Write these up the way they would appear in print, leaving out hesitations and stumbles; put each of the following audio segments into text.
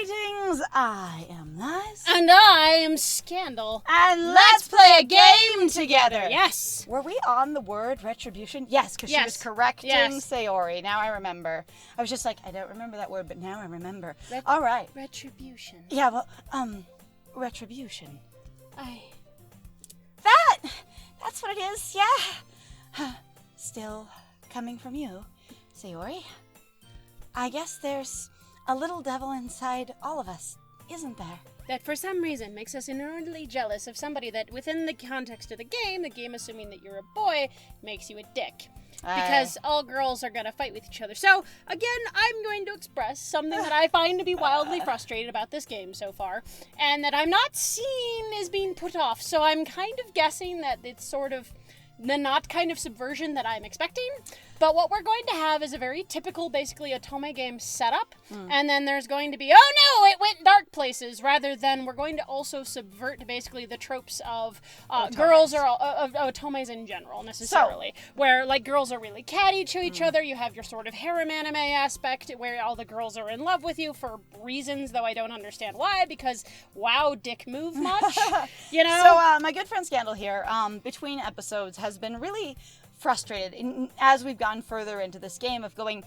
Greetings, I am Liz. And I am Scandal. And let's play a game together. Yes. Were we on the word retribution? Yes, because she was correcting Sayori. Now I remember. I was just like, I don't remember that word, but now I remember. All right. Retribution. Yeah, well, retribution. That's what it is, yeah. Still coming from you, Sayori. I guess there's a little devil inside all of us, isn't there? That for some reason makes us inordinately jealous of somebody that within the context of the game assuming that you're a boy, makes you a dick. Because all girls are going to fight with each other. So, again, I'm going to express something that I find to be wildly frustrated about this game so far, and that I'm not seeing is being put off. So I'm kind of guessing that it's sort of the not kind of subversion that I'm expecting. But what we're going to have is a very typical, basically, Otome game setup. And then there's going to be, oh no, it went dark places, rather than we're going to also subvert, basically, the tropes of girls or of Otomes in general, necessarily. Where, like, girls are really catty to each other. You have your sort of harem anime aspect, where all the girls are in love with you for reasons, though I don't understand why, because, wow, dick move much, you know? So, my good friend Scandal here, between episodes, has been really frustrated as we've gone further into this game of going,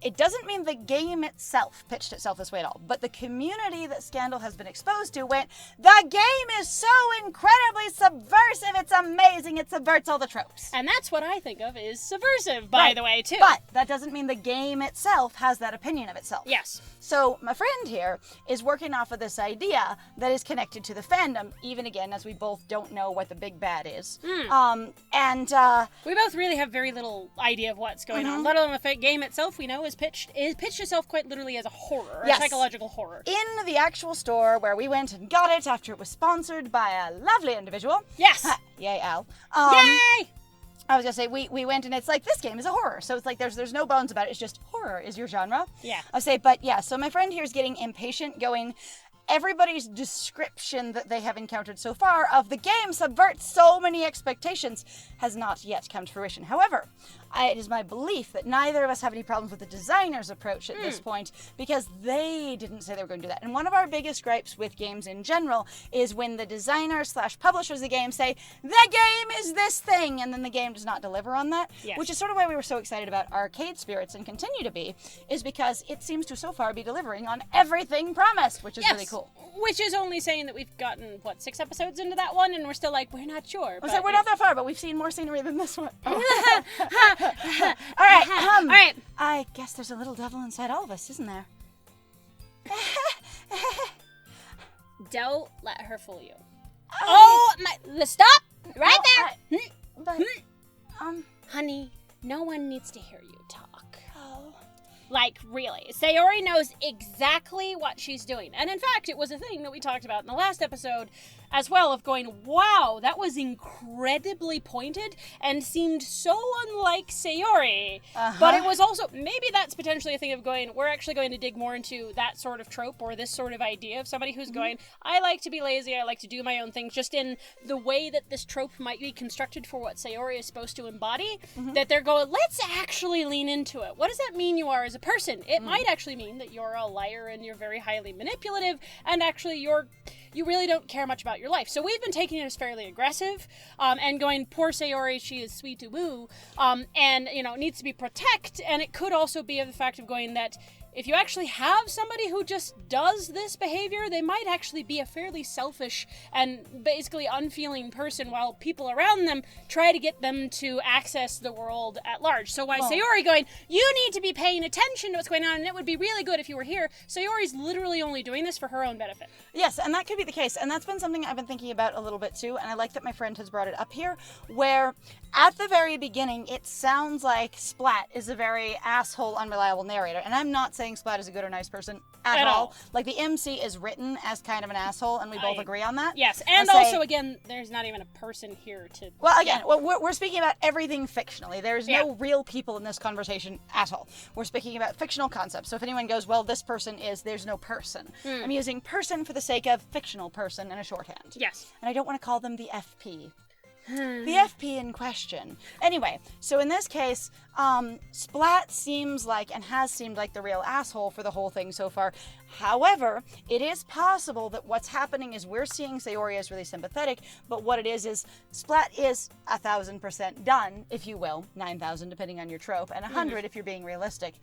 it doesn't mean the game itself pitched itself this way at all, but the community that Scandal has been exposed to went, the game is so incredibly subversive, it's amazing, it subverts all the tropes. And that's what I think of is subversive, by the way, too. But that doesn't mean the game itself has that opinion of itself. Yes. So my friend here is working off of this idea that is connected to the fandom, even again, as we both don't know what the big bad is. We both really have very little idea of what's going on, let alone the game itself we know is pitched itself quite literally as a horror, a psychological horror. In the actual store where we went and got it after it was sponsored by a lovely individual. Yes! Yay, Al. Yay! I was gonna say, we went and it's like, this game is a horror. So it's like, there's no bones about it. It's just horror is your genre. Yeah. I say, but yeah, so my friend here is getting impatient, going, everybody's description that they have encountered so far of the game subverts so many expectations has not yet come to fruition. However, it is my belief that neither of us have any problems with the designer's approach at this point, because they didn't say they were going to do that. And one of our biggest gripes with games in general is when the designers / publishers of the game say, the game is this thing, and then the game does not deliver on that, which is sort of why we were so excited about Arcade Spirits and continue to be, is because it seems to so far be delivering on everything promised, which is really cool. Which is only saying that we've gotten, 6 episodes into that one, and we're still like, we're not sure. So we're not that far, but we've seen more scenery than this one. All right. I guess there's a little devil inside all of us, isn't there? Don't let her fool you. Oh, my, stop! Right there! But, honey, no one needs to hear you talk. Oh. Like, really. Sayori knows exactly what she's doing. And in fact, it was a thing that we talked about in the last episode as well, of going, wow, that was incredibly pointed and seemed so unlike Sayori. But it was also, maybe that's potentially a thing of going, we're actually going to dig more into that sort of trope or this sort of idea of somebody who's going, I like to be lazy, I like to do my own things, just in the way that this trope might be constructed for what Sayori is supposed to embody, that they're going, let's actually lean into it. What does that mean you are as a person? It might actually mean that you're a liar and you're very highly manipulative, and actually you really don't care much about your life. So we've been taking it as fairly aggressive, and going, poor Sayori, she is sweet to woo, and, needs to be protect, and it could also be of the fact of going that if you actually have somebody who just does this behavior, they might actually be a fairly selfish and basically unfeeling person, while people around them try to get them to access the world at large. So why Sayori going, you need to be paying attention to what's going on, and it would be really good if you were here. Sayori's literally only doing this for her own benefit. Yes, and that could be the case, and that's been something I've been thinking about a little bit too, and I like that my friend has brought it up here, where at the very beginning, it sounds like Splat is a very asshole, unreliable narrator, and I'm not saying Splat is a good or nice person at all. Like, the MC is written as kind of an asshole, and we both agree on that. Yes, and also, again, there's not even a person here to... Well, again, we're speaking about everything fictionally. There's no real people in this conversation at all. We're speaking about fictional concepts. So if anyone goes, well, this person is, there's no person. I'm using person for the sake of fictional person in a shorthand. Yes. And I don't want to call them the FP. the FP in question. Anyway, so in this case, Splat seems like, and has seemed like, the real asshole for the whole thing so far. However, it is possible that what's happening is we're seeing Sayori as really sympathetic, but what it is Splat is 1,000% done, if you will, 9,000 depending on your trope, and 100 if you're being realistic,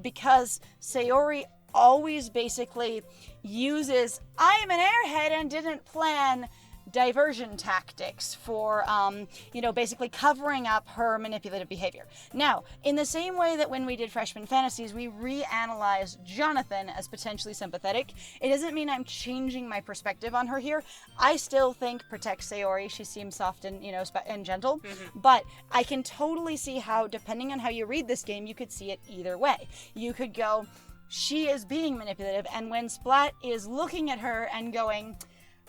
because Sayori always basically uses, I am an airhead and didn't plan, diversion tactics for, basically covering up her manipulative behavior. Now, in the same way that when we did Freshman Fantasies, we reanalyzed Jonathan as potentially sympathetic, it doesn't mean I'm changing my perspective on her here. I still think protect Sayori. She seems soft and, and gentle, but I can totally see how, depending on how you read this game, you could see it either way. You could go, she is being manipulative, and when Splat is looking at her and going,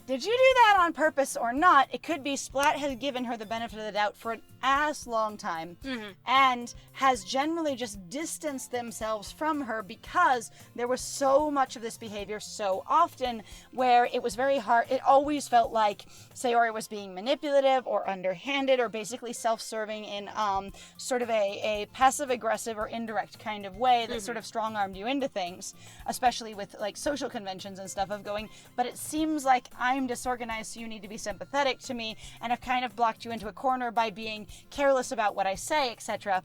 did you do that on purpose or not? It could be Splat has given her the benefit of the doubt for an ass long time and has generally just distanced themselves from her because there was so much of this behavior so often where it was very hard. It always felt like Sayori was being manipulative or underhanded or basically self-serving in sort of a passive-aggressive or indirect kind of way that sort of strong-armed you into things, especially with like social conventions and stuff of going, but it seems like I'm disorganized, so you need to be sympathetic to me, and I've kind of blocked you into a corner by being careless about what I say, etc.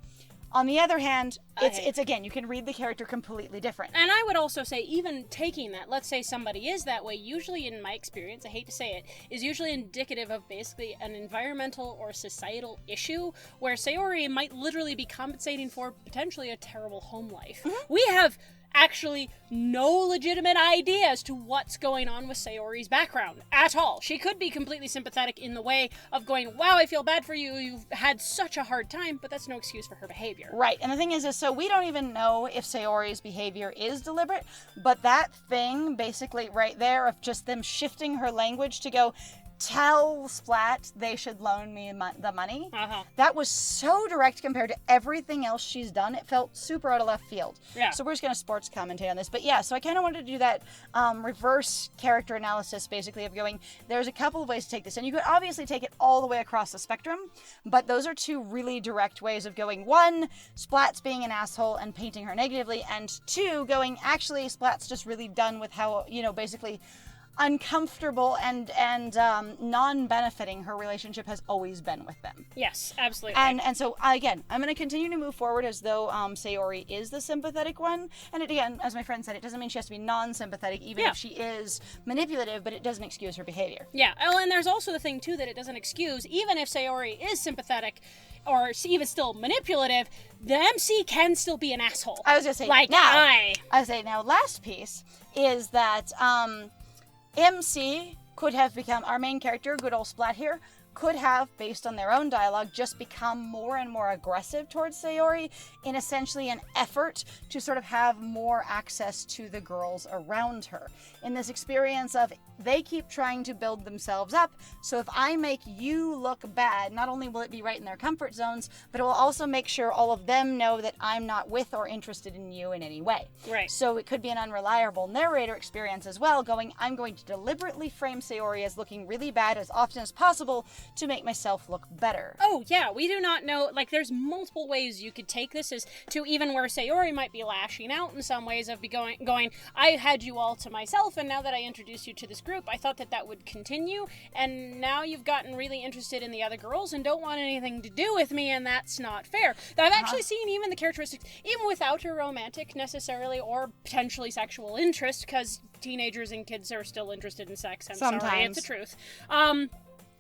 On the other hand, it's again, you can read the character completely different. And I would also say, even taking that, let's say somebody is that way, usually in my experience, I hate to say it, is usually indicative of basically an environmental or societal issue where Sayori might literally be compensating for potentially a terrible home life. We have actually no legitimate idea as to what's going on with Sayori's background at all. She could be completely sympathetic in the way of going, wow, I feel bad for you, you've had such a hard time, but that's no excuse for her behavior. Right, and the thing is so we don't even know if Sayori's behavior is deliberate, but that thing basically right there of just them shifting her language to go, tell Splat they should loan me the money. That was so direct compared to everything else she's done. It felt super out of left field. Yeah. So we're just going to sports commentate on this. But yeah, so I kind of wanted to do that reverse character analysis, basically, of going, there's a couple of ways to take this. And you could obviously take it all the way across the spectrum, but those are two really direct ways of going. One, Splat's being an asshole and painting her negatively, and two, going, actually, Splat's just really done with how, basically uncomfortable and non-benefiting her relationship has always been with them. Yes, absolutely. And so, again, I'm going to continue to move forward as though Sayori is the sympathetic one. And it, again, as my friend said, it doesn't mean she has to be non-sympathetic, even if she is manipulative, but it doesn't excuse her behavior. Yeah, oh, and there's also the thing, too, that it doesn't excuse, even if Sayori is sympathetic, or even still manipulative, the MC can still be an asshole. I was going to say, like, I would say, now, last piece is that MC could have become, our main character, good old Splat here, could have, based on their own dialogue, just become more and more aggressive towards Sayori in essentially an effort to sort of have more access to the girls around her. In this experience of, they keep trying to build themselves up, so if I make you look bad, not only will it be right in their comfort zones, but it will also make sure all of them know that I'm not with or interested in you in any way. Right. So it could be an unreliable narrator experience as well, going, I'm going to deliberately frame Sayori as looking really bad as often as possible to make myself look better. Oh, yeah, we do not know, like, there's multiple ways you could take this, as to even where Sayori might be lashing out in some ways of going, I had you all to myself, and now that I introduced you to this group, I thought that would continue, and now you've gotten really interested in the other girls and don't want anything to do with me, and that's not fair. I've actually seen even the characteristics, even without a romantic necessarily, or potentially sexual interest, because teenagers and kids are still interested in sex, sorry, it's the truth.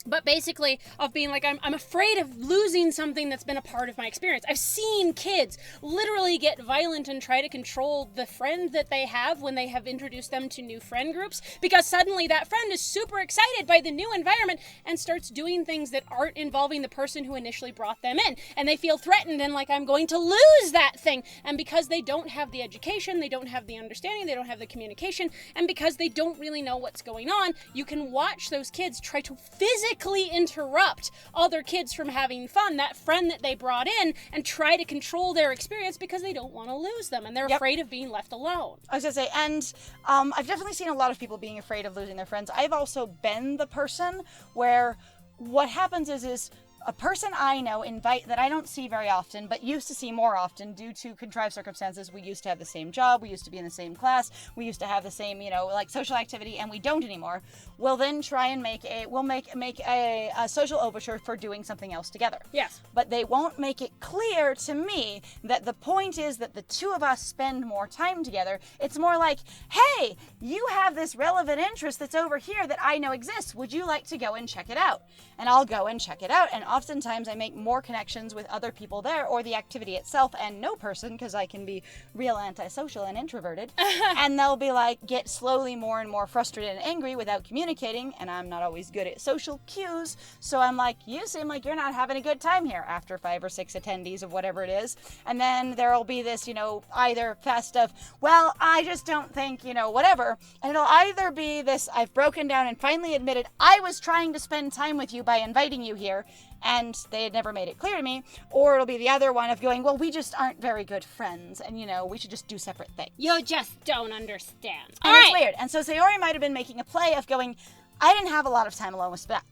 But basically, of being like, I'm afraid of losing something that's been a part of my experience. I've seen kids literally get violent and try to control the friend that they have when they have introduced them to new friend groups, because suddenly that friend is super excited by the new environment and starts doing things that aren't involving the person who initially brought them in. And they feel threatened and like, I'm going to lose that thing. And because they don't have the education, they don't have the understanding, they don't have the communication, and because they don't really know what's going on, you can watch those kids try to physically interrupt other kids from having fun, that friend that they brought in, and try to control their experience because they don't want to lose them and they're afraid of being left alone. I was going to say, and I've definitely seen a lot of people being afraid of losing their friends. I've also been the person where what happens is a person I know that I don't see very often, but used to see more often due to contrived circumstances. We used to have the same job, we used to be in the same class, we used to have the same, like social activity, and we don't anymore. We'll then try and make a social overture for doing something else together. Yes. But they won't make it clear to me that the point is that the two of us spend more time together. It's more like, hey, you have this relevant interest that's over here that I know exists. Would you like to go and check it out? And I'll go and check it out, and oftentimes I make more connections with other people there or the activity itself and no person, because I can be real antisocial and introverted. And they'll be like, get slowly more and more frustrated and angry without communicating, and I'm not always good at social cues, so I'm like, you seem like you're not having a good time here, after 5 or 6 attendees of whatever it is. And then there'll be this, either fest of, well, I just don't think, whatever, and it'll either be this, I've broken down and finally admitted I was trying to spend time with you by inviting you here, and they had never made it clear to me, or it'll be the other one of going, well, we just aren't very good friends, and we should just do separate things. You just don't understand. And it's weird. And so Sayori might have been making a play of going, I didn't have a lot of time alone with Splat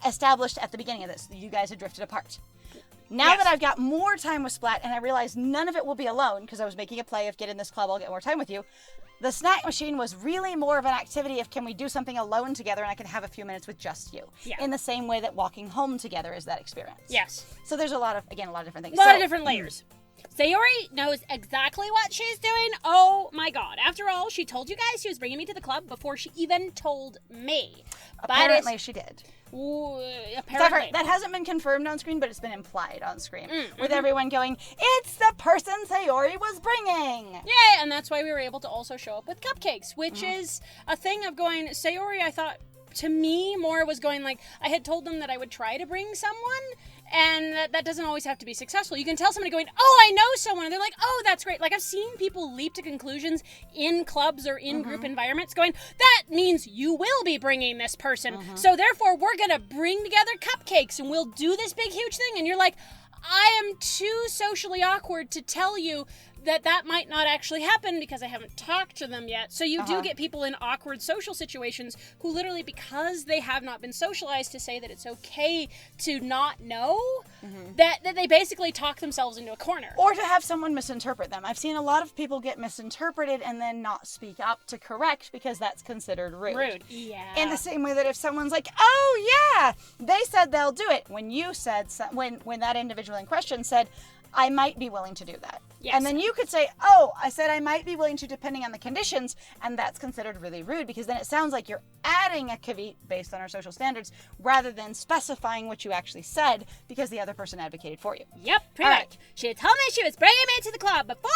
established at the beginning of this. You guys had drifted apart. Now that I've got more time with Splat, and I realize none of it will be alone, because I was making a play of get in this club, I'll get more time with you. The snack machine was really more of an activity of, can we do something alone together and I can have a few minutes with just you. Yeah. In the same way that walking home together is that experience. Yes. So there's a lot of different things. A lot of different layers. Sayori knows exactly what she's doing. Oh my god. After all, she told you guys she was bringing me to the club before she even told me. Apparently she did. Apparently. That hasn't been confirmed on screen, but it's been implied on screen. With everyone going, it's the person Sayori was bringing! Yay! And that's why we were able to also show up with cupcakes, which is a thing of going, Sayori, I thought, to me, more was going like, I had told them that I would try to bring someone, and that doesn't always have to be successful. You can tell somebody going, oh, I know someone, and they're like, oh, that's great. Like, I've seen people leap to conclusions in clubs or in group environments going, that means you will be bringing this person. So therefore, we're going to bring together cupcakes, and we'll do this big, huge thing. And you're like, I am too socially awkward to tell you that might not actually happen because I haven't talked to them yet. So you do get people in awkward social situations who literally, because they have not been socialized to say that it's okay to not know, that they basically talk themselves into a corner. Or to have someone misinterpret them. I've seen a lot of people get misinterpreted and then not speak up to correct because that's considered rude. Rude, yeah. In the same way that if someone's like, oh yeah, they said they'll do it. When you said, when that individual in question said, I might be willing to do that. Yes. And then you could say, oh, I said I might be willing to depending on the conditions, and that's considered really rude because then it sounds like you're adding a caveat based on our social standards rather than specifying what you actually said because the other person advocated for you. Yep, pretty much. She told me she was bringing me to the club before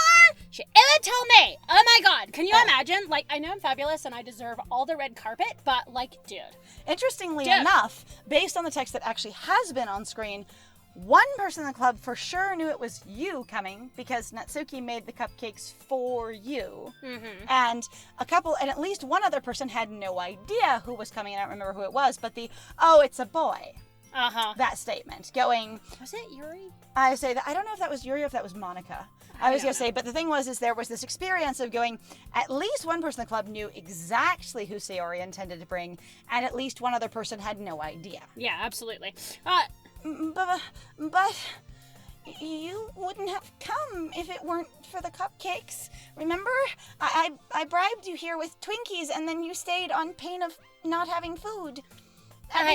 she ever told me. Oh my god, can you imagine? Like, I know I'm fabulous and I deserve all the red carpet, but like, dude. Interestingly enough, based on the text that actually has been on screen, one person in the club for sure knew it was you coming because Natsuki made the cupcakes for you. And at least one other person had no idea who was coming. I don't remember who it was, but it's a boy. That statement going. Was it Yuri? I say that I don't know if that was Yuri or if that was Monica. I was going to say, but the thing was there was this experience of going, at least one person in the club knew exactly who Sayori intended to bring, and at least one other person had no idea. Yeah, absolutely. But you wouldn't have come if it weren't for the cupcakes. Remember? I bribed you here with Twinkies, and then you stayed on pain of not having food. At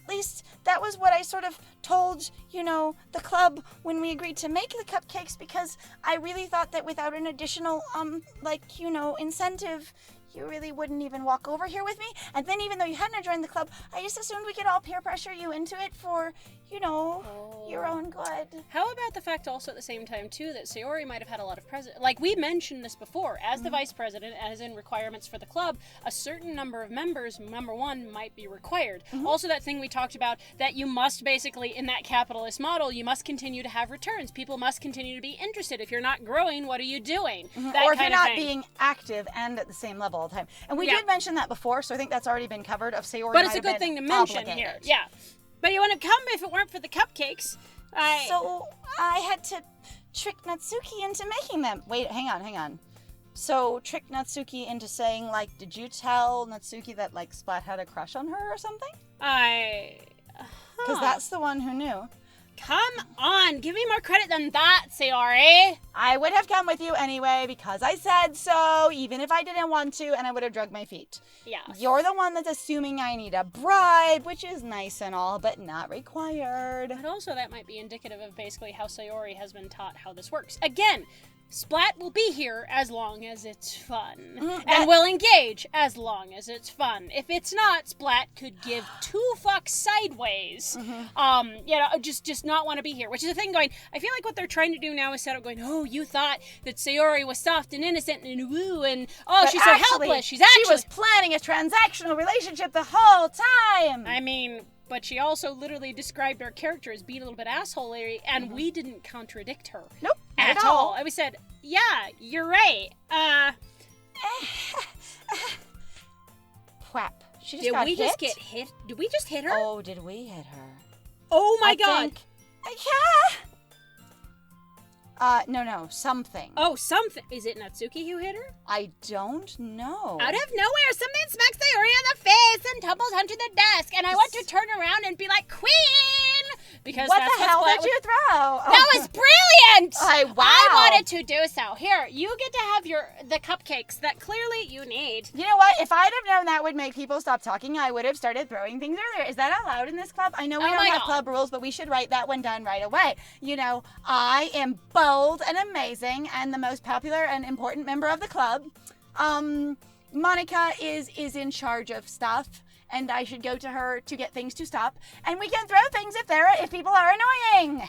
least that was what I sort of told, the club when we agreed to make the cupcakes, because I really thought that without an additional, incentive, you really wouldn't even walk over here with me. And then even though you hadn't joined the club, I just assumed we could all peer pressure you into it for, your own good. How about the fact also at the same time, too, that Sayori might have had a lot of like we mentioned this before, as the vice president, as in requirements for the club, a certain number of members, number one, might be required. Also that thing we talked about, that you must basically, in that capitalist model, you must continue to have returns. People must continue to be interested. If you're not growing, what are you doing? Or if you're not being active and at the same level all the time. And we did mention that before, so I think that's already been covered of Sayori. But it's a good thing to mention here. Yeah. But you wouldn't have come if it weren't for the cupcakes. So I had to trick Natsuki into making them. Wait, hang on. So trick Natsuki into saying, did you tell Natsuki that, Splat had a crush on her or something? Because that's the one who knew. Come on, give me more credit than that, Sayori. I would have come with you anyway because I said so, even if I didn't want to, and I would have drugged my feet. Yeah. You're the one that's assuming I need a bribe, which is nice and all, but not required. But also that might be indicative of basically how Sayori has been taught how this works. Again, Splat will be here as long as it's fun. And will engage as long as it's fun. If it's not, Splat could give 2 fucks sideways. Just not want to be here. Which is the thing going, I feel like what they're trying to do now is set up going, oh, you thought that Sayori was soft and innocent and woo, and but she's so helpless. She was planning a transactional relationship the whole time. I mean, but she also literally described our character as being a little bit assholery, and we didn't contradict her. Nope. At all. And we said, yeah, you're right. Crap. She just did got we hit? Just get hit? Did we just hit her? Oh, did we hit her? Oh my god. No, something. Oh, something. Is it Natsuki who hit her? I don't know. Out of nowhere, something smacks Sayori in the face and tumbles onto the desk, and I want to turn around and be like, Queen! Because what the hell did you throw? That was brilliant! Wow. I wanted to do so. Here, you get to have the cupcakes that clearly you need. You know what? If I'd have known that would make people stop talking, I would have started throwing things earlier. Is that allowed in this club? I know we don't have club rules, but we should write that one down right away. You know, I am bold and amazing and the most popular and important member of the club. Monica is in charge of stuff, and I should go to her to get things to stop. And we can throw things if people are annoying.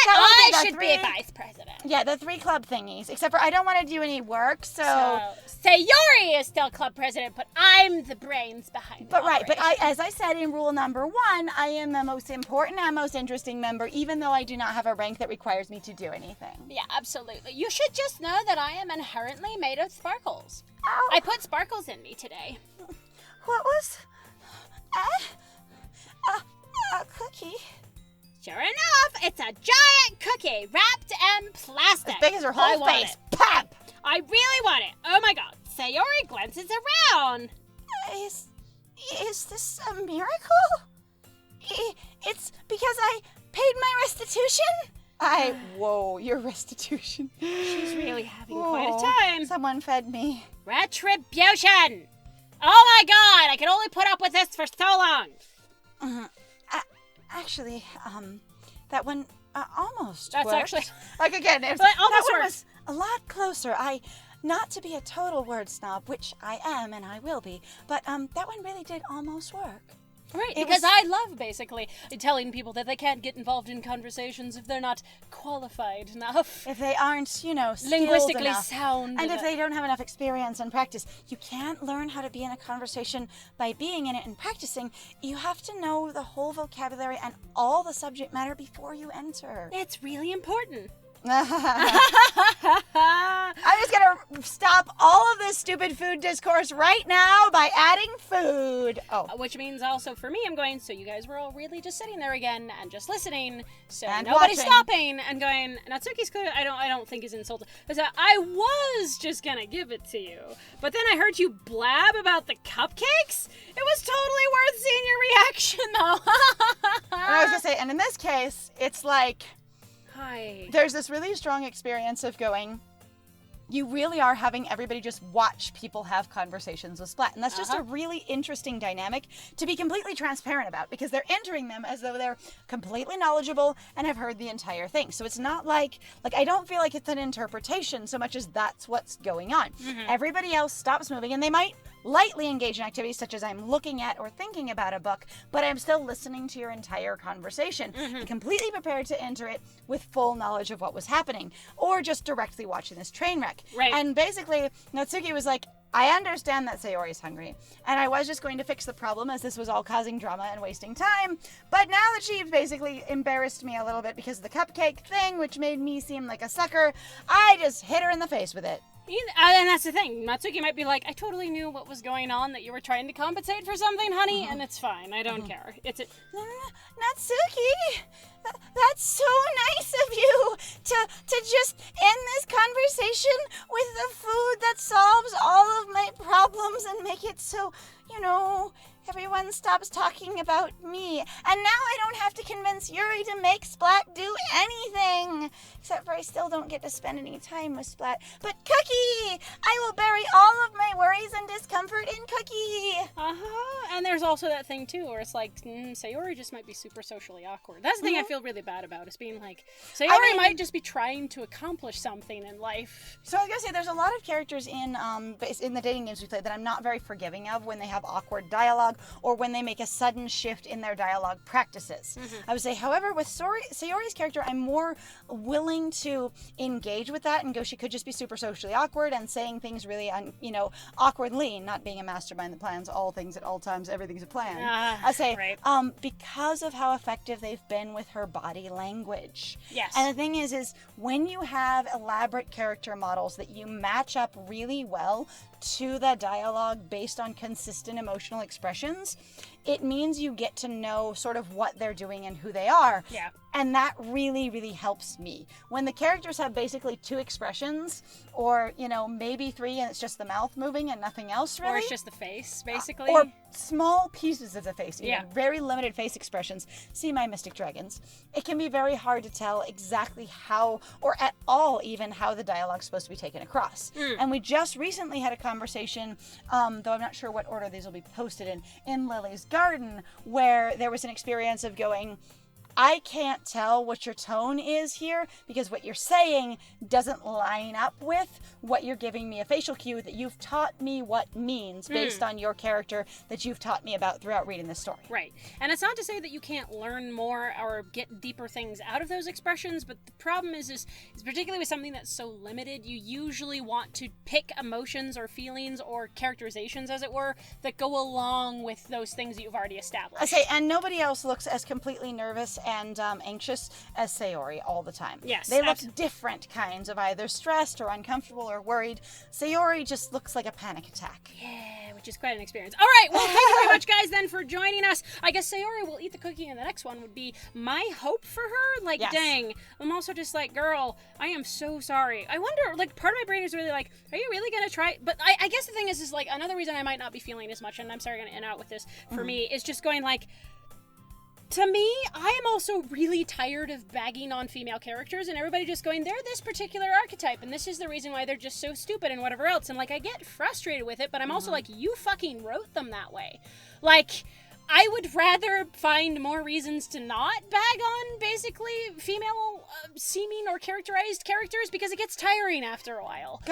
I should be vice president. Yeah, the 3 club thingies. Except for I don't want to do any work, so Sayori is still club president, but I'm the brains behind the operation. But as I said in rule number 1, I am the most important and most interesting member, even though I do not have a rank that requires me to do anything. Yeah, absolutely. You should just know that I am inherently made of sparkles. Oh. I put sparkles in me today. What was... a cookie. Sure enough, it's a giant cookie wrapped in plastic. As big as her whole face. Pap! I really want it. Oh my god. Sayori glances around. Is this a miracle? It's because I paid my restitution? Whoa, your restitution. She's really having quite a time. Someone fed me. Retribution! Oh my god, I can only put up with this for so long. Actually, that one almost That's worked. Actually... Like, again, that one was a lot closer. Not to be a total word snob, which I am and I will be, but that one really did almost work. Right, because I love, basically, telling people that they can't get involved in conversations if they're not qualified enough. If they aren't, linguistically enough. sound. And if they don't have enough experience and practice. You can't learn how to be in a conversation by being in it and practicing. You have to know the whole vocabulary and all the subject matter before you enter. It's really important. I'm just gonna stop all of this stupid food discourse right now by adding food. Which means also for me, I'm going, so you guys were all really just sitting there again and just listening, so and nobody's watching. Stopping and going, Natsuki's clear. I don't think is insulted. Because I was just gonna give it to you, but then I heard you blab about the cupcakes. It was totally worth seeing your reaction, though. And I was gonna say, and in this case, it's like. Hi. There's this really strong experience of going, you really are having everybody just watch people have conversations with Splat. And that's just a really interesting dynamic to be completely transparent about, because they're entering them as though they're completely knowledgeable and have heard the entire thing. So it's not like I don't feel like it's an interpretation so much as that's what's going on. Mm-hmm. Everybody else stops moving, and they might lightly engage in activities such as I'm looking at or thinking about a book, but I'm still listening to your entire conversation and completely prepared to enter it with full knowledge of what was happening, or just directly watching this train wreck. Right. And basically, Natsuki was like, I understand that Sayori's hungry, and I was just going to fix the problem as this was all causing drama and wasting time, but now that she basically embarrassed me a little bit because of the cupcake thing, which made me seem like a sucker, I just hit her in the face with it. And that's the thing. Natsuki might be like, I totally knew what was going on, that you were trying to compensate for something, honey, and it's fine. I don't care. Natsuki, that's so nice of you to just end this conversation with the food that solves all of my problems. problems and make it so, everyone stops talking about me. And now I don't have to convince Yuri to make Splat do anything. Except for I still don't get to spend any time with Splat. But Cookie! I will bury all of my worries and discomfort in Cookie. And there's also that thing, too, where it's like, Sayori just might be super socially awkward. That's the thing I feel really bad about, is being like, Sayori might just be trying to accomplish something in life. So I was going to say, there's a lot of characters in the dating games we play that I'm not very forgiving of when they have awkward dialogue or when they make a sudden shift in their dialogue practices. I would say, however, with Sayori's character, I'm more willing to engage with that and go, she could just be super socially awkward and saying things really, awkwardly, not being a mastermind that plans all things at all times, everything's a plan. I say, right. Because of how effective they've been with her body language. Yes. And the thing is when you have elaborate character models that you match up really well to the dialogue based on consistent emotional expressions, it means you get to know sort of what they're doing and who they are. Yeah. And that really, really helps me. When the characters have basically 2 expressions, or, maybe 3 and it's just the mouth moving and nothing else really. Or it's just the face, basically. Or small pieces of the face, Yeah. very limited face expressions. See my Mystic Dragons. It can be very hard to tell exactly how, or at all even, how the dialogue's supposed to be taken across. And we just recently had a conversation, though I'm not sure what order these will be posted in Lily's Garden, where there was an experience of going, I can't tell what your tone is here because what you're saying doesn't line up with what you're giving me a facial cue that you've taught me what means based on your character that you've taught me about throughout reading this story. Right. And it's not to say that you can't learn more or get deeper things out of those expressions, but the problem is particularly with something that's so limited, you usually want to pick emotions or feelings or characterizations, as it were, that go along with those things that you've already established. I say, and nobody else looks as completely nervous and anxious as Sayori all the time. Yes, they look different kinds of either stressed or uncomfortable or worried. Sayori just looks like a panic attack. Yeah, which is quite an experience. All right, well, thank you very much, guys, then, for joining us. I guess Sayori will eat the cookie, and the next one would be my hope for her. Like, yes. Dang. I'm also just like, girl, I am so sorry. I wonder, like, part of my brain is really like, are you really going to try? But I guess the thing is like, another reason I might not be feeling as much, and I'm sorry I'm going to end out with this, for me, is just going like, to me, I am also really tired of bagging on female characters and everybody just going, they're this particular archetype and this is the reason why they're just so stupid and whatever else. And like, I get frustrated with it, but I'm also like, you fucking wrote them that way. Like, I would rather find more reasons to not bag on basically female seeming or characterized characters because it gets tiring after a while.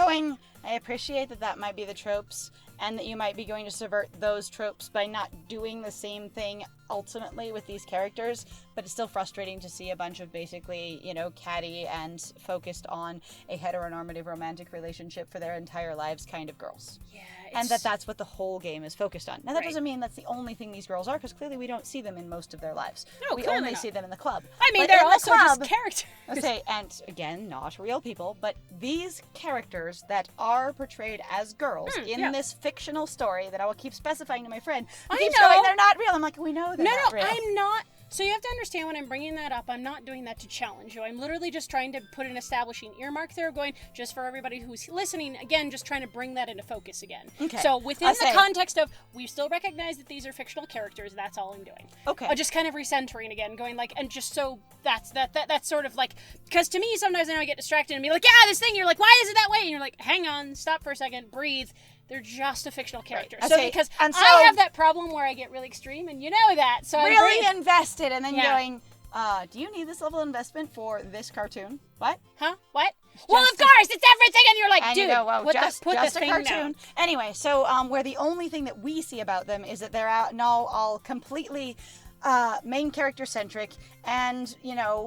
I appreciate that might be the tropes and that you might be going to subvert those tropes by not doing the same thing ultimately with these characters, but it's still frustrating to see a bunch of basically, catty and focused on a heteronormative romantic relationship for their entire lives kind of girls. Yeah. And that's what the whole game is focused on. Now, that Right. doesn't mean that's the only thing these girls are, because clearly we don't see them in most of their lives. No, we clearly only not. see them in the club. I mean, But they're in the also club, just characters. I say, and again, not real people, but these characters that are portrayed as girls in this fictional story that I will keep specifying to my friend, who I keeps know. going, they're not real. I'm like, we know they're not real. I'm not. So you have to understand when I'm bringing that up, I'm not doing that to challenge you. I'm literally just trying to put an establishing earmark there going, just for everybody who's listening, again, just trying to bring that into focus again. Okay. So within the context of, we still recognize that these are fictional characters, that's all I'm doing. Okay. Just kind of recentering again, going like, and just so that's sort of like, because to me, sometimes I know I get distracted and be like, yeah, this thing, you're like, why is it that way? And you're like, hang on, stop for a second, breathe. They're just a fictional character. Right. So Okay. because And so, I have that problem where I get really extreme, and you know that. So I'm really very invested, and then Yeah. going, do you need this level of investment for this cartoon? What? Huh? What? Well, of Just a- course, it's everything, and you're like, And dude, you go, well, put just this a thing cartoon. down. Anyway, so where the only thing that we see about them is that they're out now all completely main character centric and,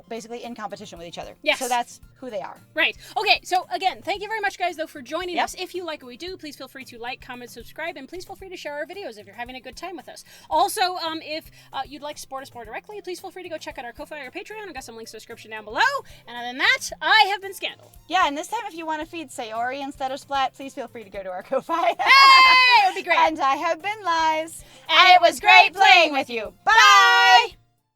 basically in competition with each other. Yes. So that's who they are. Right. Okay, so again, thank you very much, guys, though, for joining us. If you like what we do, please feel free to like, comment, subscribe, and please feel free to share our videos if you're having a good time with us. Also, if you'd like to support us more directly, please feel free to go check out our Ko-Fi or Patreon. I've got some links in the description down below. And other than that, I have been Scandal. Yeah, and this time if you want to feed Sayori instead of Splat, please feel free to go to our Ko-Fi. Hey, it would be great. And I have been Lies. And it was great playing with you. Bye!